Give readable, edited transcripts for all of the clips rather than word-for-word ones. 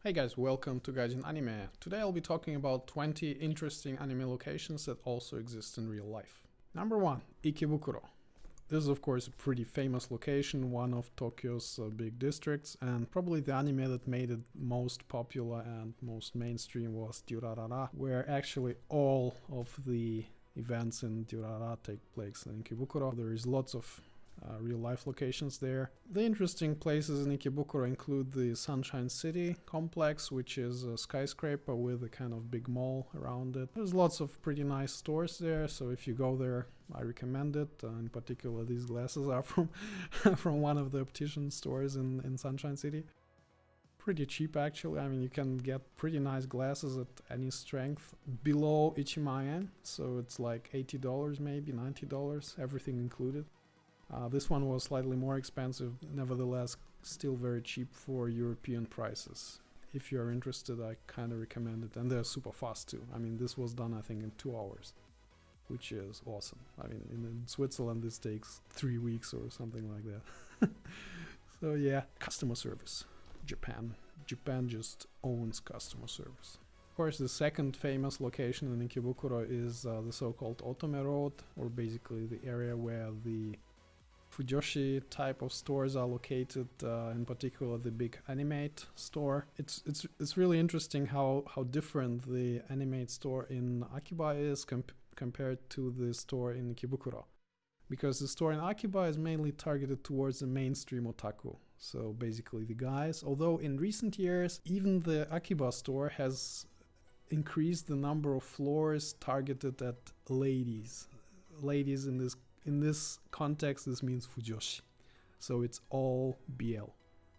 Hey guys, welcome to Gaijin Anime. Today I'll be talking about 20 interesting anime locations that also exist in real life. Number 1, Ikebukuro. This is of course a pretty famous location, one of Tokyo's big districts, and probably the anime that made it most popular and most mainstream was Durarara, where actually all of the events in Durarara take place in Ikebukuro. There is lots of real-life locations there. The interesting places in Ikebukuro include the Sunshine City complex, which is a skyscraper with a kind of big mall around it. There's lots of pretty nice stores there, so if you go there, I recommend it. In particular, these glasses are from from one of the optician stores in Sunshine City. Pretty cheap actually. I mean, you can get pretty nice glasses at any strength below 1 yen, so it's like $80 maybe, $90, everything included. This one was slightly more expensive, nevertheless still very cheap for European prices. If you're interested, I kind of recommend it, and they're super fast too. I mean, this was done I think in 2 hours, which is awesome. I mean, in Switzerland this takes 3 weeks or something like that. So yeah, customer service. Japan just owns customer service. Of course, the second famous location in Ikebukuro is the so-called Otome Road, or basically the area where the Fujoshi type of stores are located, in particular the big Animate store. It's really interesting how different the Animate store in Akiba is compared to the store in Ikebukuro. Because the store in Akiba is mainly targeted towards the mainstream otaku. So basically the guys, although in recent years even the Akiba store has increased the number of floors targeted at ladies. Ladies in this context, this means Fujoshi. So it's all BL.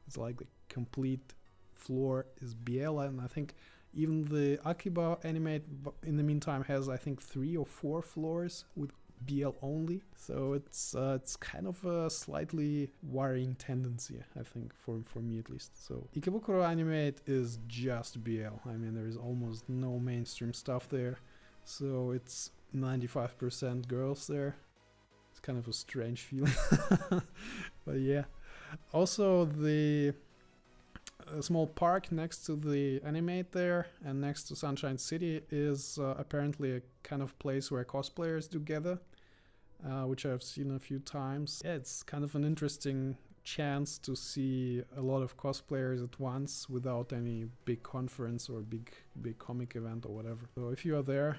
It's like the complete floor is BL, and I think even the Akiba Animate in the meantime has I think 3 or 4 floors with BL only. So it's kind of a slightly worrying tendency, I think, for me at least. So Ikebukuro Animate is just BL. I mean, there is almost no mainstream stuff there. So it's 95% girls there. It's kind of a strange feeling. But yeah. Also, the small park next to the Animate there and next to Sunshine City is apparently a kind of place where cosplayers do gather, which I've seen a few times. Yeah, it's kind of an interesting chance to see a lot of cosplayers at once without any big conference or big comic event or whatever. So if you are there,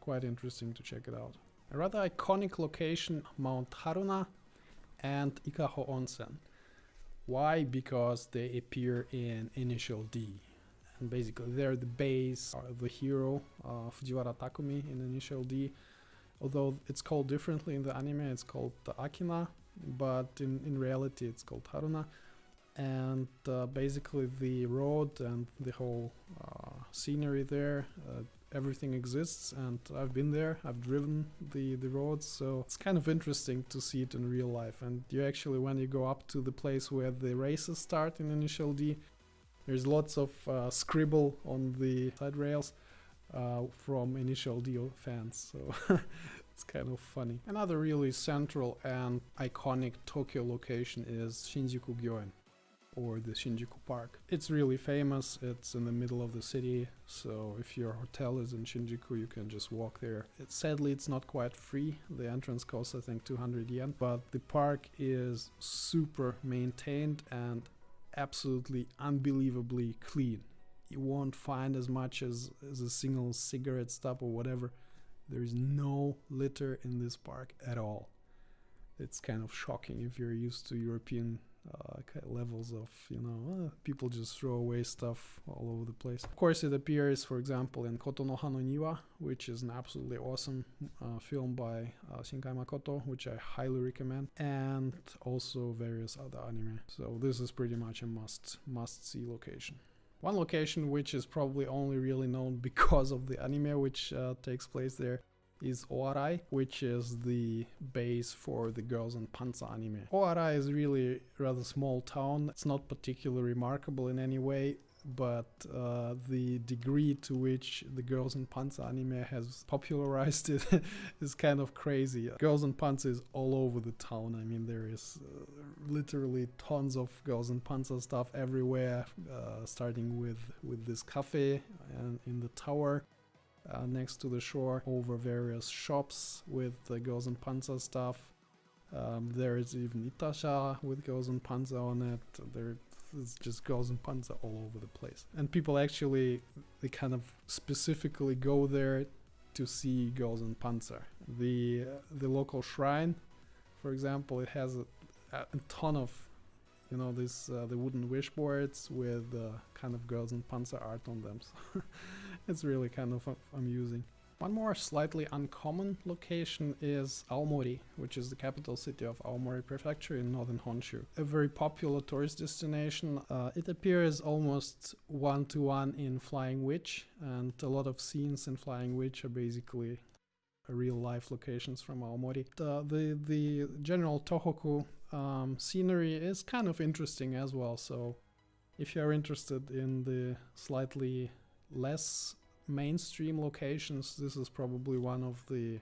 quite interesting to check it out. A rather iconic location, Mount Haruna and Ikaho Onsen. Why? Because they appear in Initial D. And basically they're the base, or the hero, Fujiwara Takumi in Initial D. Although it's called differently in the anime, it's called Akina, but in reality it's called Haruna. And basically the road and the whole scenery there, everything exists, and I've been there, I've driven the roads, so it's kind of interesting to see it in real life. And you actually, when you go up to the place where the races start in Initial D, there's lots of scribble on the side rails from Initial D fans, so it's kind of funny. Another really central and iconic Tokyo location is Shinjuku Gyoen, or the Shinjuku Park. It's really famous, it's in the middle of the city, so if your hotel is in Shinjuku you can just walk there. Sadly it's not quite free, the entrance costs I think 200 yen, but the park is super maintained and absolutely unbelievably clean. You won't find as much as a single cigarette stub or whatever. There is no litter in this park at all. It's kind of shocking if you're used to European levels of, people just throw away stuff all over the place. Of course, it appears, for example, in Kotonoha no Niwa, which is an absolutely awesome film by Shinkai Makoto, which I highly recommend, and also various other anime. So this is pretty much a must-see location. One location which is probably only really known because of the anime which takes place there is Ooarai, which is the base for the Girls and Panzer anime. Ooarai is really a rather small town. It's not particularly remarkable in any way, but the degree to which the Girls and Panzer anime has popularized it is kind of crazy. Girls and Panzer is all over the town. I mean, there is literally tons of Girls and Panzer stuff everywhere, starting with this cafe and in the tower next to the shore, over various shops with Girls and Panzer stuff. There is even Itasha with Girls and Panzer on it. It's just Girls and Panzer all over the place. And people actually, they kind of specifically go there to see Girls and Panzer. The local shrine, for example, it has a ton of, you know, the wooden wishboards with kind of Girls and Panzer art on them. So it's really kind of amusing. One more slightly uncommon location is Aomori, which is the capital city of Aomori Prefecture in northern Honshu. A very popular tourist destination. It appears almost one-to-one in Flying Witch, and a lot of scenes in Flying Witch are basically real-life locations from Aomori. The general Tohoku scenery is kind of interesting as well, so if you're interested in the slightly less mainstream locations, this is probably one of the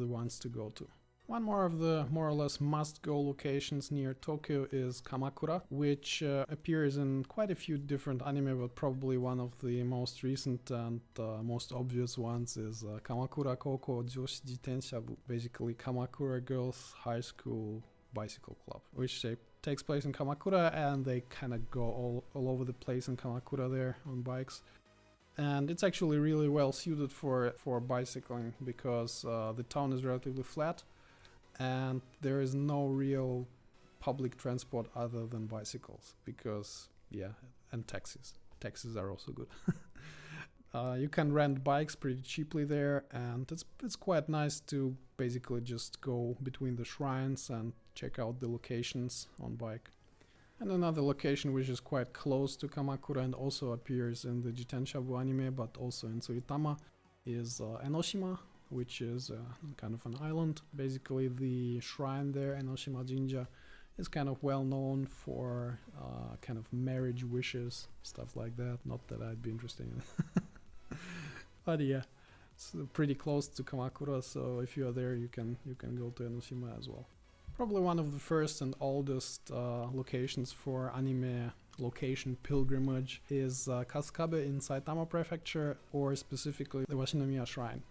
ones to go to. One more of the more or less must-go locations near Tokyo is Kamakura, which appears in quite a few different anime, but probably one of the most recent and most obvious ones is Kamakura Koko Joshi Jitenshabu, basically Kamakura Girls High School Bicycle Club, which takes place in Kamakura, and they kind of go all over the place in Kamakura there on bikes. And it's actually really well suited for bicycling because the town is relatively flat and there is no real public transport other than bicycles, because and taxis are also good. You can rent bikes pretty cheaply there, and it's quite nice to basically just go between the shrines and check out the locations on bike. And another location which is quite close to Kamakura and also appears in the Jitenshabu anime, but also in Tsuritama, is Enoshima, which is kind of an island. Basically, the shrine there, Enoshima Jinja, is kind of well known for kind of marriage wishes, stuff like that. Not that I'd be interested in it. But yeah, it's pretty close to Kamakura, so if you are there, you can go to Enoshima as well. Probably one of the first and oldest locations for anime location pilgrimage is Kasukabe in Saitama Prefecture, or specifically the Washinomiya Shrine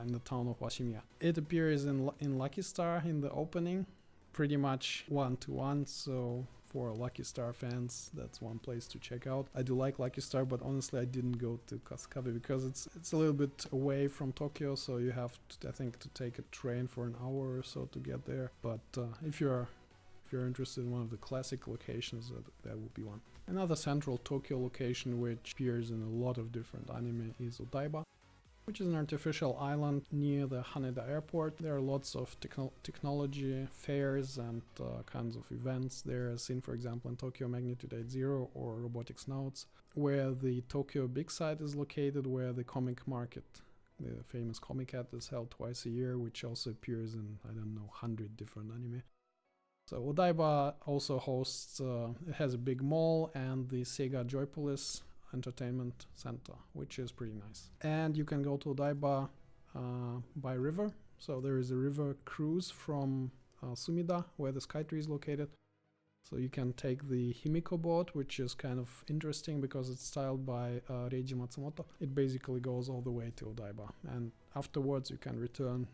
in the town of Washimiya. It appears in Lucky Star in the opening, pretty much one-to-one, so for Lucky Star fans, that's one place to check out. I do like Lucky Star, but honestly I didn't go to Kasukabe because it's a little bit away from Tokyo, so you have to, I think, to take a train for an hour or so to get there. But if you're interested in one of the classic locations, that would be one. Another central Tokyo location which appears in a lot of different anime is Odaiba, which is an artificial island near the Haneda airport. There are lots of technology fairs and kinds of events there, as seen for example in Tokyo Magnitude 80 or Robotics Notes, where the Tokyo Big Site is located, where the comic market, the famous Comic Cat, is held twice a year, which also appears in, I don't know, 100 different anime. So Odaiba also hosts, it has a big mall and the Sega Joypolis Entertainment Center, which is pretty nice. And you can go to Odaiba by river. So there is a river cruise from Sumida, where the Skytree is located. So you can take the Himiko boat, which is kind of interesting because it's styled by Reiji Matsumoto. It basically goes all the way to Odaiba, and afterwards you can return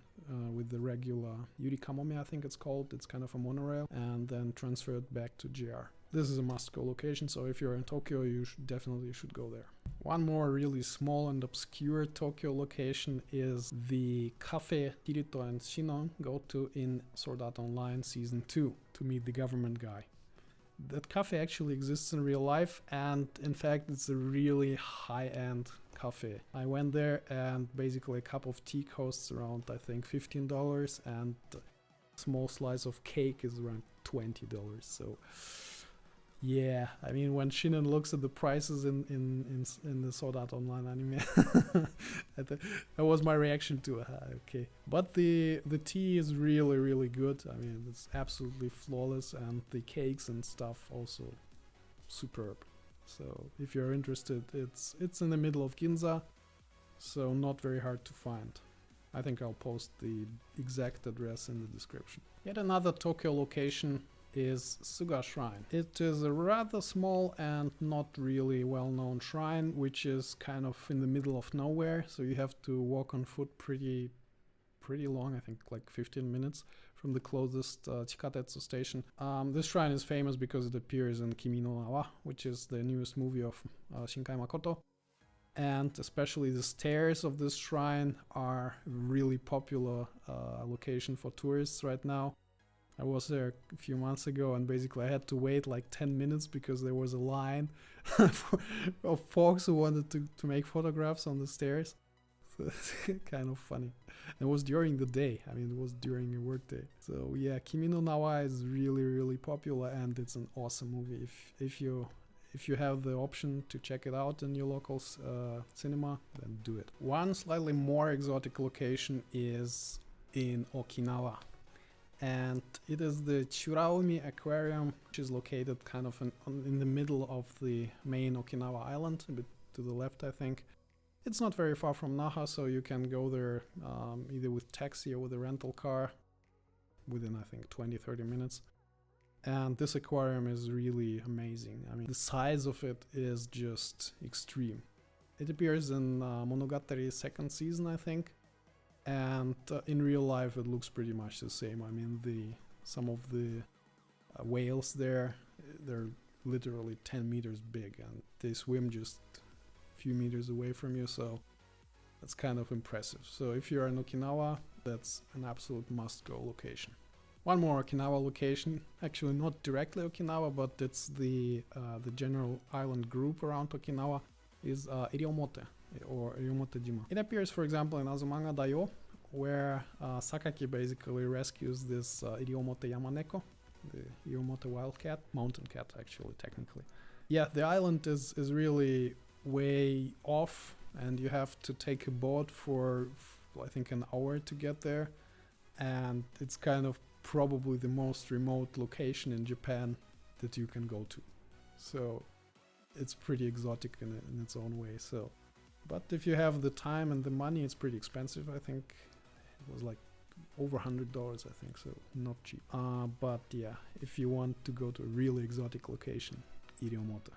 with the regular Yuri Kamome, I think it's called. It's kind of a monorail, and then transfer it back to JR. This is a must-go location, so if you're in Tokyo, you definitely should go there. One more really small and obscure Tokyo location is the cafe Kirito and Shinon go to in Sword Art Online Season 2 to meet the government guy. That cafe actually exists in real life, and in fact it's a really high-end cafe. I went there, and basically a cup of tea costs around, I think, $15, and a small slice of cake is around $20, so Yeah, I mean, when Shinen looks at the prices in the Sword Art Online anime, that was my reaction to it. Okay, but the tea is really, really good. I mean, it's absolutely flawless, and the cakes and stuff also superb. So if you're interested, it's in the middle of Ginza, so not very hard to find. I think I'll post the exact address in the description. Yet another Tokyo location is Suga Shrine. It is a rather small and not really well-known shrine, which is kind of in the middle of nowhere, so you have to walk on foot pretty long, I think like 15 minutes from the closest Chikatetsu station. This shrine is famous because it appears in Kimi no Na wa, which is the newest movie of Shinkai Makoto. And especially the stairs of this shrine are really popular location for tourists right now. I was there a few months ago, and basically I had to wait like 10 minutes because there was a line of folks who wanted to make photographs on the stairs. So it's kind of funny. It was during the day. I mean, it was during a work day. So yeah, Kimi no Na wa is really, really popular, and it's an awesome movie. If you have the option to check it out in your local cinema, then do it. One slightly more exotic location is in Okinawa. And it is the Churaumi Aquarium, which is located kind of in the middle of the main Okinawa island, a bit to the left, I think. It's not very far from Naha, so you can go there either with taxi or with a rental car within, I think, 20-30 minutes. And this aquarium is really amazing. I mean, the size of it is just extreme. It appears in Monogatari's second season, I think. And in real life it looks pretty much the same. I mean, some of the whales there, they're literally 10 meters big, and they swim just a few meters away from you, so that's kind of impressive. So if you're in Okinawa, that's an absolute must-go location. One more Okinawa location, actually not directly Okinawa, but it's the general island group around Okinawa, is Iriomote, or Iriomote-jima. It appears, for example, in Azumanga Daioh, where Sakaki basically rescues this Iriomote Yamaneko, the Iriomote wildcat, mountain cat actually, technically. Yeah, the island is really way off, and you have to take a boat for I think an hour to get there, and it's kind of probably the most remote location in Japan that you can go to. So it's pretty exotic in its own way. So, but if you have the time and the money, it's pretty expensive. I think it was like over $100, I think, so not cheap. But yeah, if you want to go to a really exotic location, Iriomote.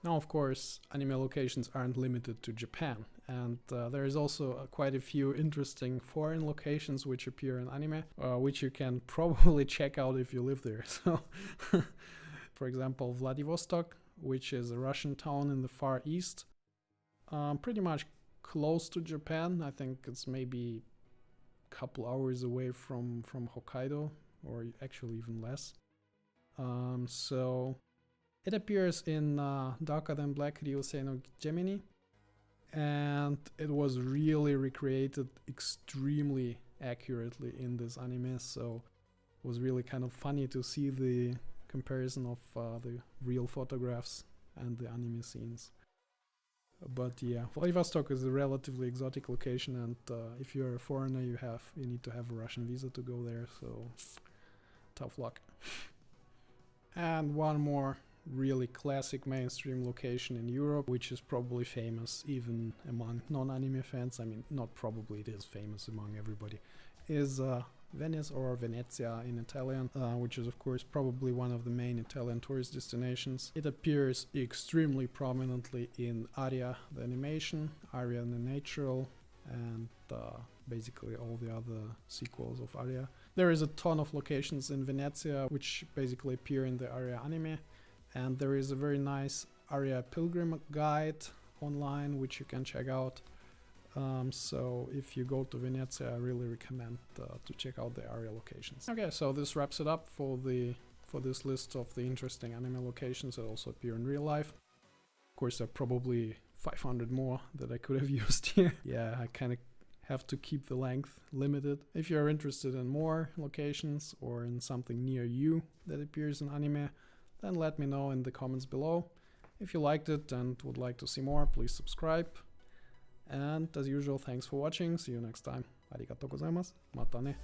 Now, of course, anime locations aren't limited to Japan, and there is also quite a few interesting foreign locations which appear in anime, which you can probably check out if you live there. So, for example, Vladivostok, which is a Russian town in the Far East, pretty much close to Japan. I think it's maybe a couple hours away from Hokkaido, or actually even less. So it appears in Darker Than Black Ryusei no Gemini, and it was really recreated extremely accurately in this anime, so it was really kind of funny to see the comparison of the real photographs and the anime scenes. But yeah, Vladivostok is a relatively exotic location, and if you're a foreigner, you need to have a Russian visa to go there, so tough luck. And one more really classic mainstream location in Europe, which is probably famous even among non-anime fans. I mean, not probably, it is famous among everybody, is Venice, or Venezia in Italian, which is of course probably one of the main Italian tourist destinations. It appears extremely prominently in Aria the animation, Aria the natural, and basically all the other sequels of Aria. There is a ton of locations in Venezia which basically appear in the Aria anime, and there is a very nice Aria pilgrim guide online which you can check out. So if you go to Venezia, I really recommend to check out the Aria locations. Okay, so this wraps it up for this list of the interesting anime locations that also appear in real life. Of course, there are probably 500 more that I could have used here. Yeah, I kind of have to keep the length limited. If you're interested in more locations or in something near you that appears in anime, then let me know in the comments below. If you liked it and would like to see more, please subscribe. And as usual, thanks for watching. See you next time. Arigatou gozaimasu. Mata ne.